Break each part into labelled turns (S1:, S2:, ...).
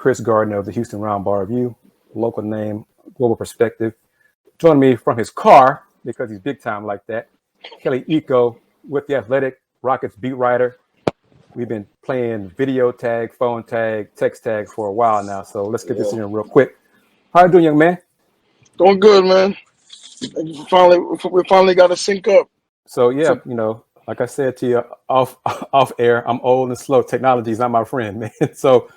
S1: Kris Gardner of the Houston Round Bar Review, local name, global perspective. Joining me from his car, because he's big time like that, Kelly Iko with The Athletic, Rockets beat writer. We've been playing video tag, phone tag, text tag for a while now, so let's get this in real quick. How you doing, young man?
S2: Doing good, man. We finally got to sync up.
S1: So yeah, like I said to you off air, I'm old and slow. Technology is not my friend, man. So,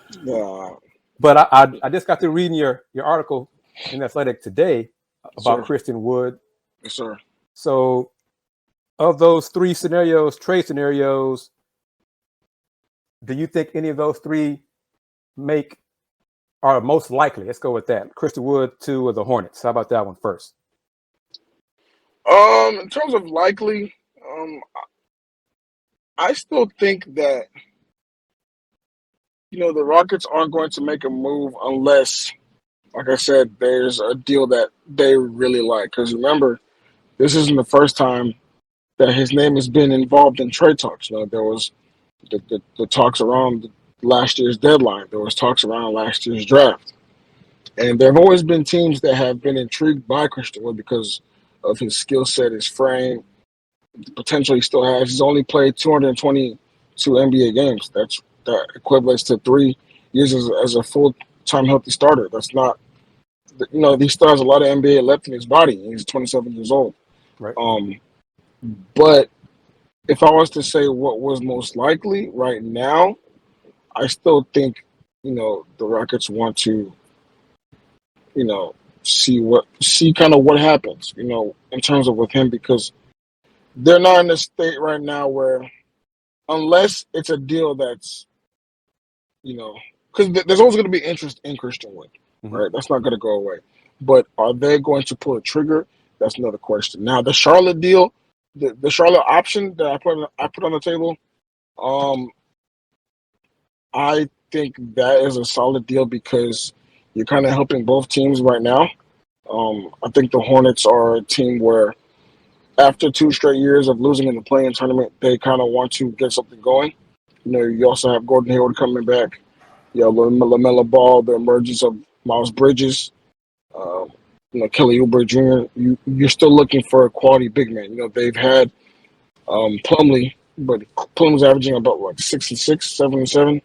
S1: but I just got to reading your article in Athletic today about Christian Wood.
S2: Yes, sir.
S1: So, of those three scenarios, trade scenarios, do you think any of those three are most likely? Let's go with that. Christian Wood, two of the Hornets. How about that one first?
S2: In terms of likely, I still think that the Rockets aren't going to make a move unless, like I said, there's a deal that they really like. Because remember, this isn't the first time that his name has been involved in trade talks. There was the talks around last year's deadline. There was talks around last year's draft. And there have always been teams that have been intrigued by Christian Wood because of his skill set, his frame, the potential he still has. He's only played 222 NBA games. That equates to 3 years as a full-time healthy starter. That's not, he still has a lot of NBA left in his body. He's 27 years old.
S1: Right.
S2: But if I was to say what was most likely right now, I still think, the Rockets want to, see kind of what happens, in terms of with him, because they're not in a state right now where, unless it's a deal that's, because there's always going to be interest in Christian Wood, right? That's not going to go away. But are they going to pull a trigger? That's another question. Now, the Charlotte deal, the Charlotte option that I put on the table, I think that is a solid deal because you're kind of helping both teams right now. I think the Hornets are a team where after 2 straight years of losing in the play-in tournament, they kind of want to get something going. You also have Gordon Hayward coming back. LaMelo Ball, the emergence of Miles Bridges, Kelly Oubre Jr. You're still looking for a quality big man. They've had Plumlee, but Plumlee's averaging about 6 and 6, 7 and 7.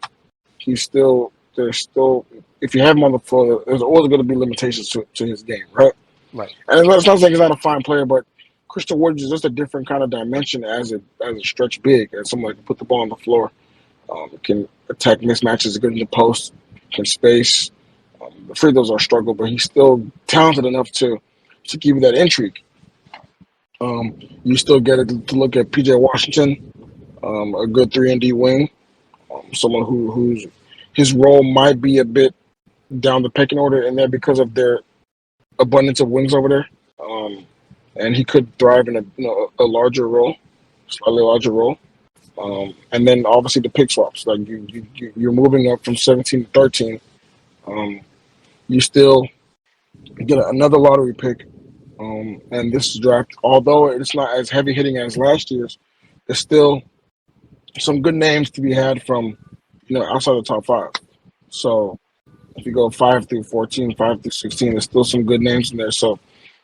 S2: There's still, if you have him on the floor, there's always going to be limitations to his game, right?
S1: Right.
S2: And it's not saying he's not a fine player, but Christian Wood is just a different kind of dimension as a stretch big, as someone who can put the ball on the floor, can attack mismatches, good in the post, can space. The free throws are a struggle, but he's still talented enough to give you that intrigue. You still get to look at P.J. Washington, a good 3-and-D wing, someone who's his role might be a bit down the pecking order in there because of their abundance of wings over there. And he could thrive in a larger role, slightly larger role. And then obviously the pick swaps. Like you're moving up from 17 to 13. You still get another lottery pick. And this draft, although it's not as heavy hitting as last year's, there's still some good names to be had from outside the top 5. So if you go 5 through 14, 5 through 16, there's still some good names in there. So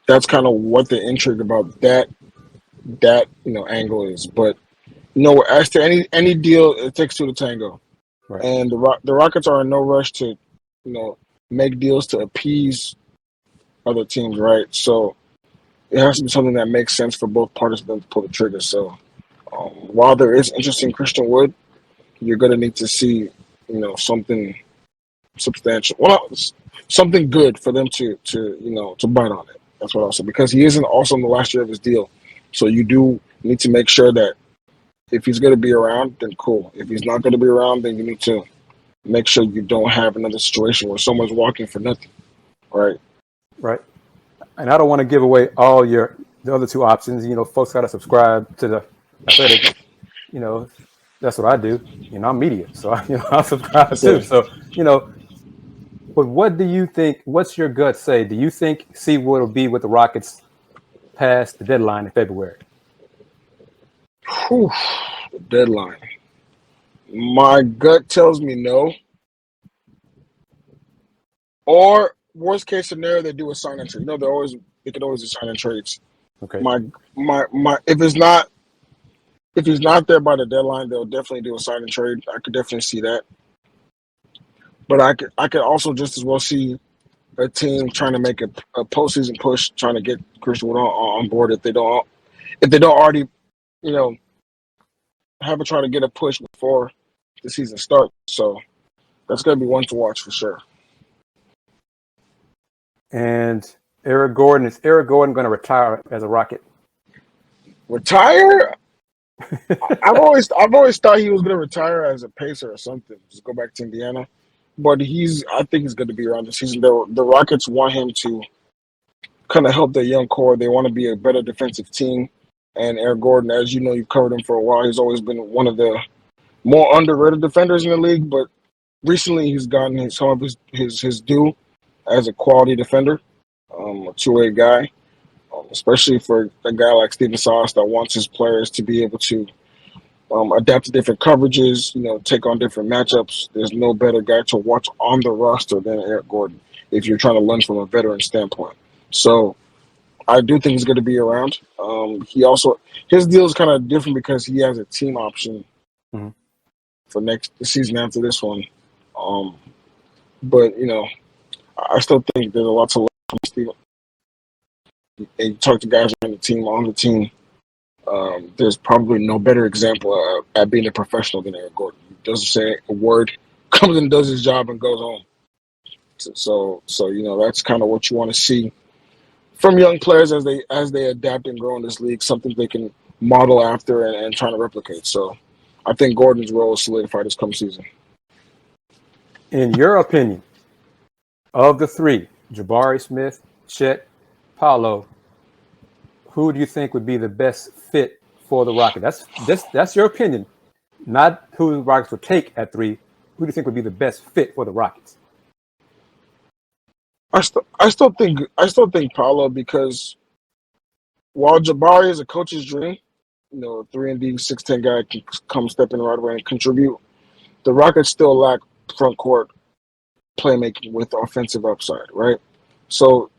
S2: that's kind of what the intrigue about that angle is. But as to any deal, it takes 2 to tango. Right. And the Rockets are in no rush to make deals to appease other teams, right? So it has to be something that makes sense for both parties to pull the trigger. So while there is interest in Christian Wood, you're going to need to see, something substantial. Well, something good for them to bite on it. That's what I'll say. Because he isn't also in the last year of his deal. So you do need to make sure that if he's going to be around, then cool. If he's not going to be around, then you need to make sure you don't have another situation where someone's walking for nothing. Right? Right.
S1: And I don't want to give away all the other 2 options. Folks got to subscribe to the Athletic. That's what I do. I'm media, so I subscribe too. So, but what do you think? What's your gut say? Do you think C Wood will be with the Rockets past the deadline in February?
S2: The deadline. My gut tells me no. Or worst case scenario, they do a sign and trade. They could always do sign and trades.
S1: Okay.
S2: My if he's not there by the deadline, they'll definitely do a sign and trade. I could definitely see that. But I could also just as well see a team trying to make a postseason push, trying to get Kris Wood on board if they don't already, have a try to get a push before the season starts. So that's gonna be one to watch for sure.
S1: And Eric Gordon, is Eric Gordon going to retire as a Rocket?
S2: Retire? I've always thought he was gonna retire as a Pacer or something. Just go back to Indiana. But I think he's going to be around this season. The Rockets want him to kind of help their young core. They want to be a better defensive team. And Eric Gordon, as you know, you've covered him for a while. He's always been one of the more underrated defenders in the league. But recently, he's gotten some of his due as a quality defender, a two-way guy, especially for a guy like Stephen Silas that wants his players to be able to adapt to different coverages, take on different matchups. There's no better guy to watch on the roster than Eric Gordon if you're trying to learn from a veteran standpoint. So I do think he's going to be around. His deal is kind of different because he has a team option for the season after this one. But I still think there's a lot to learn from Steve. You talk to guys on the team. There's probably no better example at being a professional than Eric Gordon. He doesn't say a word, comes and does his job and goes home. So that's kind of what you want to see from young players as they adapt and grow in this league, something they can model after and try to replicate. So I think Gordon's role is solidified this coming season.
S1: In your opinion, of the three, Jabari Smith, Chet, Paolo, who do you think would be the best fit for the Rockets? That's your opinion, not who the Rockets would take at 3. Who do you think would be the best fit for the Rockets?
S2: I still think Paolo, because while Jabari is a coach's dream, 3-and-D 6'10" guy can come step in right away and contribute. The Rockets still lack front court playmaking with offensive upside, right? So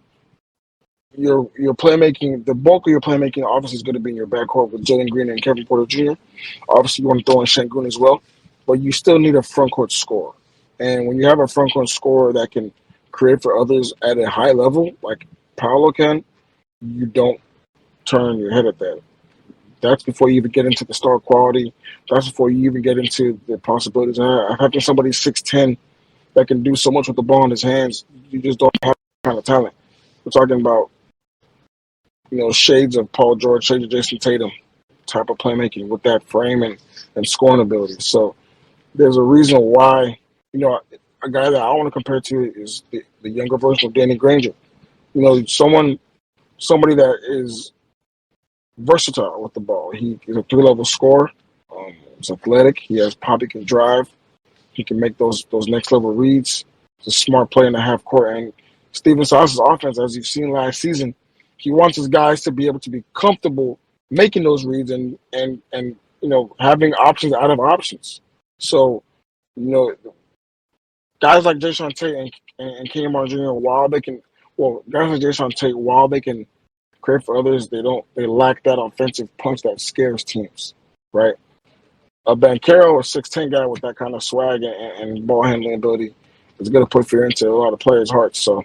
S2: your playmaking, the bulk of your playmaking obviously is going to be in your backcourt with Jalen Green and Kevin Porter Jr. Obviously, you want to throw in Şengün as well, but you still need a front court scorer. And when you have a front court scorer that can create for others at a high level, like Paolo can, you don't turn your head at that. That's before you even get into the star quality. That's before you even get into the possibilities. Having somebody 6'10" that can do so much with the ball in his hands, you just don't have that kind of talent. We're talking about, shades of Paul George, shades of Jason Tatum type of playmaking with that frame and scoring ability. So there's a reason why, a guy that I want to compare to is the younger version of Danny Granger. Somebody that is versatile with the ball. He is a 3-level scorer. He's athletic. He has pop. He can drive. He can make those next level reads. He's a smart player in the half court. And Stephen Silas' offense, as you've seen last season, he wants his guys to be able to be comfortable making those reads and having options out of options. So, guys like Daishen Nix and Kmart Jr., guys like Daishen Nix, while they can create for others, they lack that offensive punch that scares teams, right? A Banchero, a 6'10" guy with that kind of swag and ball handling ability is going to put fear into a lot of players' hearts. So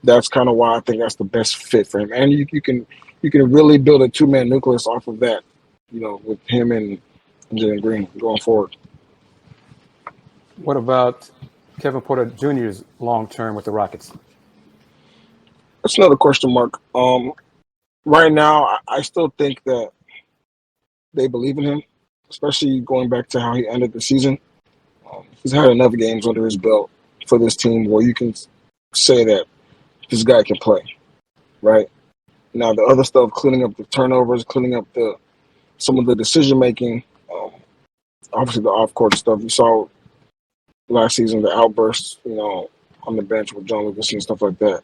S2: that's kind of why I think that's the best fit for him. And you can really build a 2-man nucleus off of that, with him and Jalen Green going forward.
S1: What about Kevin Porter Jr.'s long term with the Rockets?
S2: That's another question mark. Right now, I still think that they believe in him, especially going back to how he ended the season. He's had enough games under his belt for this team where you can say that this guy can play, right? Now, the other stuff, cleaning up the turnovers, cleaning up some of the decision-making, obviously the off-court stuff. You saw last season, the outbursts, on the bench with John Lucas and stuff like that.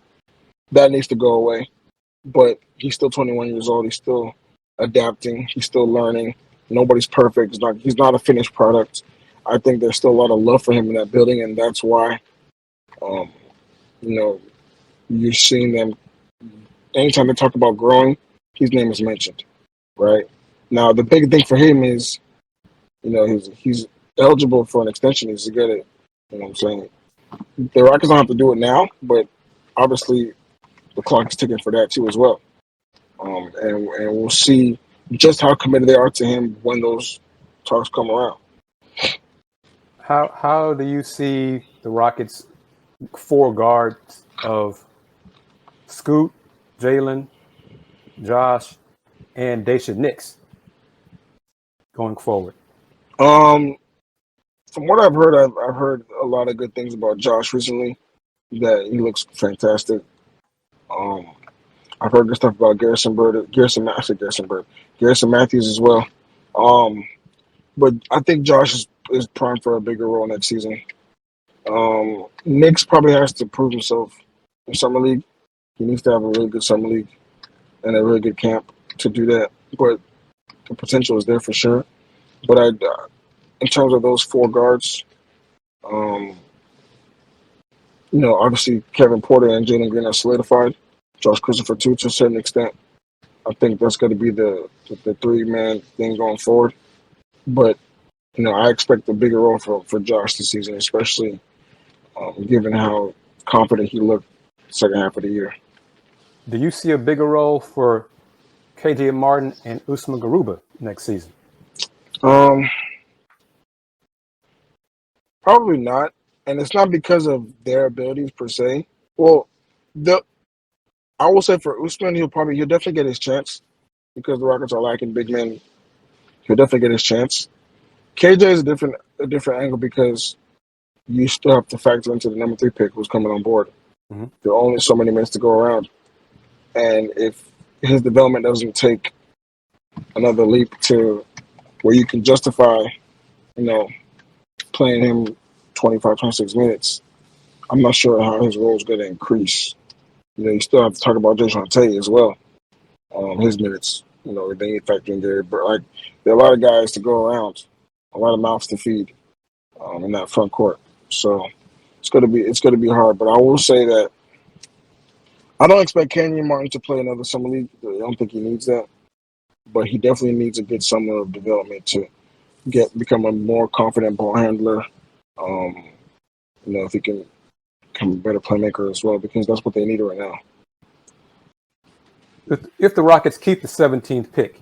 S2: That needs to go away. But he's still 21 years old. He's still adapting. He's still learning. Nobody's perfect. He's not a finished product. I think there's still a lot of love for him in that building, and that's why you know, you're seeing them. Anytime they talk about growing, his name is mentioned, right? Now, the big thing for him is, he's eligible for an extension. He's good at, you know what I'm saying? The Rockets don't have to do it now, but obviously the clock is ticking for that too as well. And we'll see just how committed they are to him when those talks come around.
S1: How do you see the Rockets' four guards of Scoot, Jalen, Josh, and Daishen Nix going forward?
S2: From what I've heard, I've heard a lot of good things about Josh recently. That he looks fantastic. I've heard good stuff about Garrison Mathews as well. But I think Josh is primed for a bigger role next season. Nix probably has to prove himself in summer league. He needs to have a really good summer league and a really good camp to do that. But the potential is there for sure. But in terms of those four guards, obviously Kevin Porter and Jalen Green are solidified. Josh Christopher too, to a certain extent. I think that's going to be the three-man thing going forward. But I expect a bigger role for Josh this season, especially given how confident he looked second half of the year.
S1: Do you see a bigger role for KJ Martin and Usman Garuba next season?
S2: Probably not, and it's not because of their abilities per se. Well, I will say for Usman, he'll definitely get his chance because the Rockets are lacking big men. He'll definitely get his chance. KJ is a different angle because you still have to factor into the number 3 pick who's coming on board.
S1: Mm-hmm.
S2: There are only so many minutes to go around, and if his development doesn't take another leap to where you can justify, playing him 25, 26 minutes, I'm not sure how his role is going to increase. You still have to talk about Daishen as well. His minutes, they need factoring there. But there are a lot of guys to go around, a lot of mouths to feed in that front court. So it's gonna be hard. But I will say that I don't expect Kenyon Martin to play another summer league. I don't think he needs that. But he definitely needs a good summer of development to become a more confident ball handler. If he can become a better playmaker as well, because that's what they need right now.
S1: If the Rockets keep the 17th pick,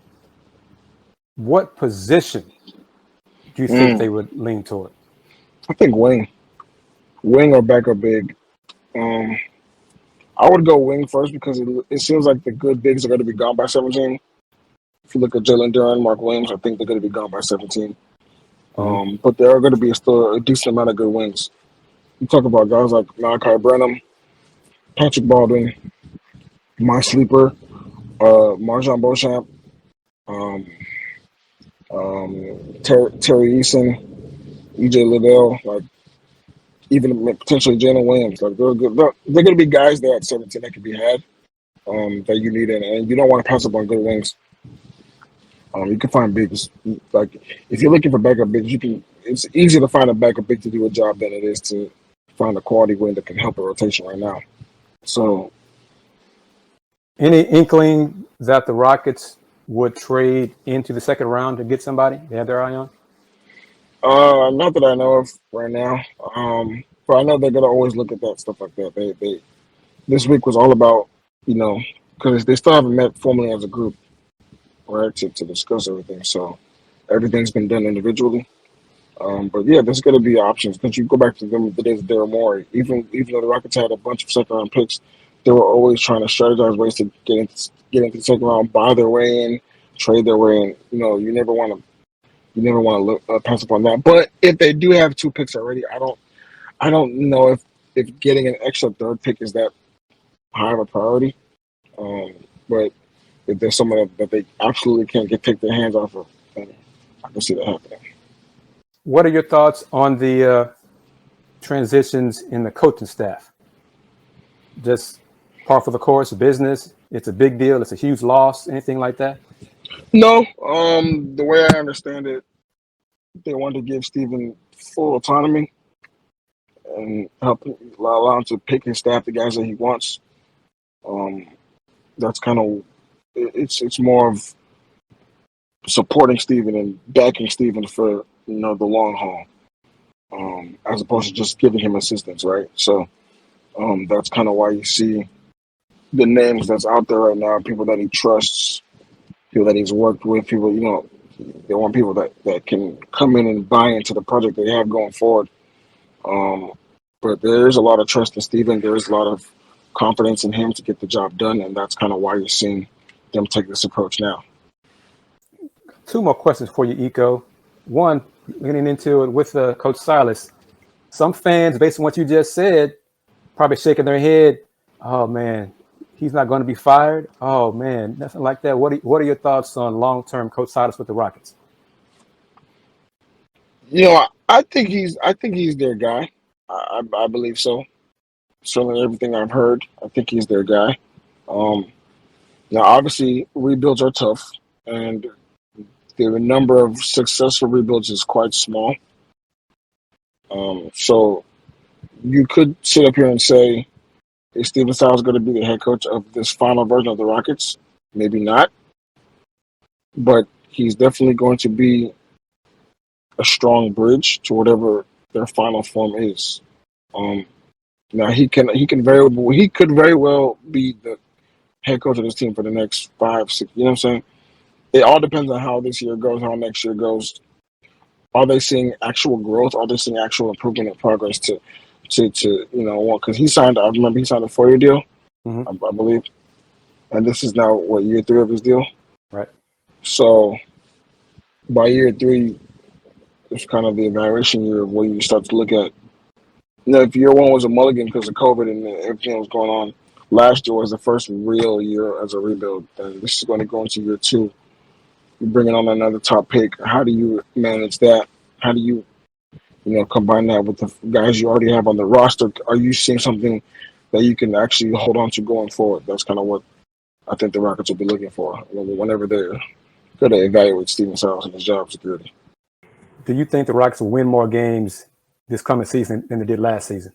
S1: what position do you think they would lean toward?
S2: I think wing or backup big. I would go wing first because it seems like the good bigs are going to be gone by 17. If you look at Jalen Duren, Mark Williams, I think they're going to be gone by 17. But there are going to be still a decent amount of good wings. You talk about guys like Malachi Branham, Patrick Baldwin, my sleeper, Marjon Beauchamp, Terry Eason, EJ Liddell, even potentially Jalen Williams. They're going to be guys there at 17 that can be had that you need, and you don't want to pass up on good wings. You can find bigs. If you're looking for backup bigs, it's easier to find a backup big to do a job than it is to find a quality wing that can help a rotation right now. So,
S1: any inkling that the Rockets would trade into the second round to get somebody they have their eye on?
S2: Not that I know of right now. But I know they're gonna always look at that stuff like that. They this week was all about because they still haven't met formally as a group, right, to discuss everything. So everything's been done individually. But yeah, there's going to be options. Because you go back to the days of Daryl Morey, even though the Rockets had a bunch of second round picks, they were always trying to strategize ways to get into the second round, buy their way in, trade their way in. You never want to pass up on that. But if they do have 2 picks already, I don't know if getting an extra third pick is that high of a priority. But if there's someone that they absolutely can't take their hands off of, then I can see that happening.
S1: What are your thoughts on the transitions in the coaching staff? Just par for the course, business. It's a big deal. It's a huge loss. Anything like that?
S2: No. The way I understand it, they want to give Stephen full autonomy, and allow him to pick and staff the guys that he wants. Um, that's kind of it's more of supporting Stephen and backing Stephen for the long haul, as opposed to just giving him assistance, right? So that's kind of why you see the names that's out there right now, people that he trusts, people that he's worked with, people they want people that can come in and buy into the project they have going forward. But there is a lot of trust in Stephen. There is a lot of confidence in him to get the job done, and that's kind of why you're seeing them take this approach now.
S1: 2 more questions for you, Iko. One, getting into it with Coach Silas. Some fans, based on what you just said, probably shaking their head. Oh man, he's not going to be fired. Oh man, nothing like that. What are your thoughts on long-term Coach Silas with the Rockets?
S2: I think he's their guy. I believe so. Certainly, everything I've heard, I think he's their guy. Now, obviously, rebuilds are tough, and the number of successful rebuilds is quite small. So you could sit up here and say, is Stephen Silas going to be the head coach of this final version of the Rockets? Maybe not. But he's definitely going to be a strong bridge to whatever their final form is. Now he could very well be the head coach of this team for the next 5, 6. You know what I'm saying? It all depends on how this year goes, how next year goes. Are they seeing actual growth? Are they seeing actual improvement and progress to because he signed. I remember he signed a 4-year deal, I believe, and this is now year 3 of his deal.
S1: Right.
S2: So by year 3, it's kind of the evaluation year where you start to look at. If year 1 was a mulligan because of COVID and everything that was going on, last year was the first real year as a rebuild, and this is going to go into year 2. You're bringing on another top pick. How do you manage that? How do you, combine that with the guys you already have on the roster? Are you seeing something that you can actually hold on to going forward? That's kind of what I think the Rockets will be looking for whenever they're going to evaluate Stephen Silas and his job security.
S1: Do you think the Rockets will win more games this coming season than they did last season?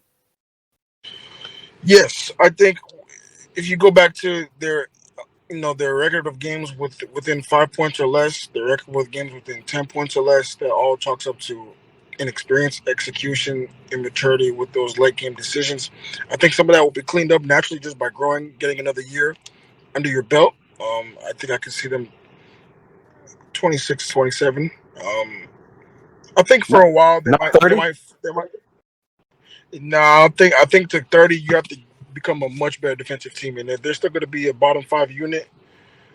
S3: Yes, I think if you go back to their record of games within 5 points or less, their record with games within 10 points or less, that all chalks up to inexperience, execution, immaturity with those late game decisions. I think some of that will be cleaned up naturally just by growing, getting another year under your belt. I think I could see them 26, 27. I think for a while they might. No, I think to 30 you have to become a much better defensive team, and if they're still going to be a bottom 5 unit,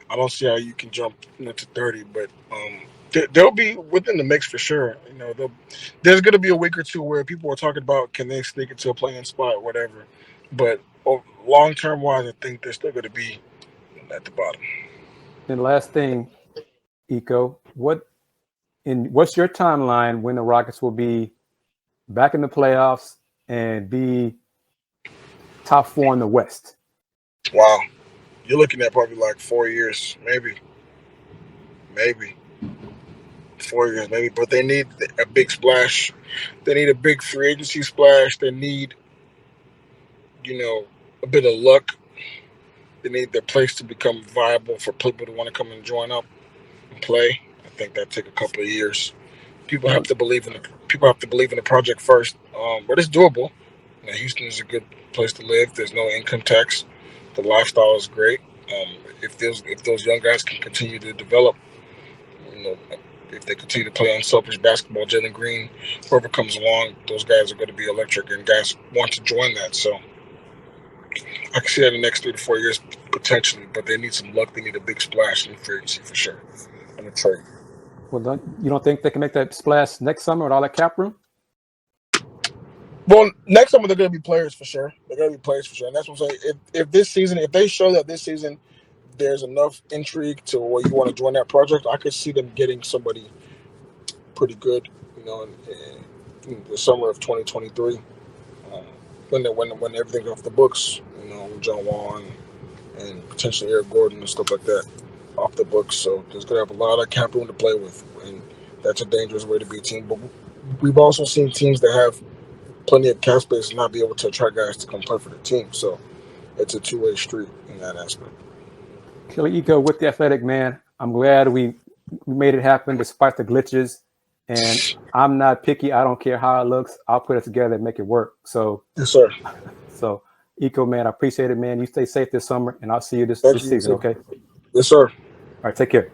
S3: I don't see how you can jump to 30. But they'll be within the mix for sure. There's going to be a week or two where people are talking about can they sneak into a playing spot or whatever. But long term wise, I think they're still going to be at the bottom.
S1: And last thing, Iko, what's your timeline when the Rockets will be back in the playoffs and be top 4 in the West?
S3: Wow. You're looking at probably like 4 years, maybe 4 years, maybe. But they need a big splash. They need a big free agency splash. They need, a bit of luck. They need their place to become viable for people to want to come and join up and play. I think that take a couple of years. People have to believe in the project first, but it's doable. Houston is a good place to live. There's no income tax. The lifestyle is great. If those young guys can continue to develop, if they continue to play unselfish basketball, Jalen Green, whoever comes along, those guys are going to be electric, and guys want to join that. So I can see that in the next 3 to 4 years potentially, but they need some luck. They need a big splash in free agency for sure. And a trade.
S1: Well, you don't think they can make that splash next summer with all that cap room?
S3: Well, next summer they're going to be players for sure. They're going to be players for sure, and that's what I'm saying. If they show that this season there's enough intrigue to where you want to join that project, I could see them getting somebody pretty good, in the summer of 2023, when everything's off the books, John Wall and potentially Eric Gordon and stuff like that off the books. So there's going to have a lot of cap room to play with, and that's a dangerous way to be a team. But we've also seen teams that have plenty of cap space and not be able to attract guys to come play for the team. So it's a two-way street in that aspect.
S1: Kelly Iko with the Athletic, man. I'm glad we made it happen despite the glitches. And I'm not picky. I don't care how it looks. I'll put it together and make it work. So,
S3: Yes, sir.
S1: So, Iko, man, I appreciate it, man. You stay safe this summer, and I'll see you this
S3: Thank you,
S1: season,
S3: sir.
S1: okay?
S3: Yes, sir.
S1: All right, take care.